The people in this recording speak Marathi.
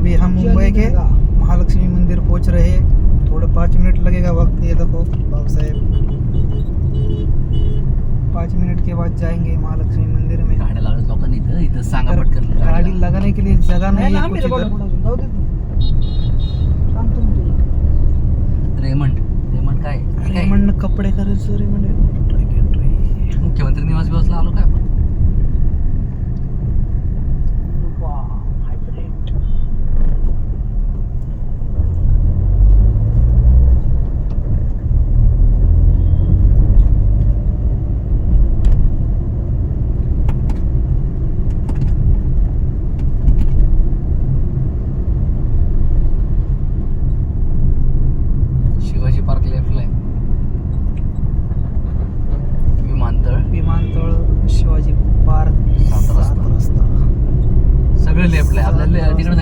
अभी हम मुंबई के महालक्ष्मी मंदिर पहुंच रहे हैं। थोड़े 5 मिनट लगेगा वक्त। ये देखो बाबू साहेब 5 मिनट के बाद जाएंगे महालक्ष्मी मंदिर में। गाड्या लागत लोकांनी इथं सांगा तर पटकन गाड़ी लगाने के लिए जगह नहीं है कुछ इधर। रेमंड काय रेमंड कपडे करायचं रेमंड ट्रॅक एंट्री। मुख्यमंत्री निवास बिवासला आलो काय आपण शिवाजी पार्क लेफ्टला आहे विमानतळ शिवाजी पार्क 7 रस्ता रस्ता सगळे लेफ्टला आहे आपल्याला तिकडे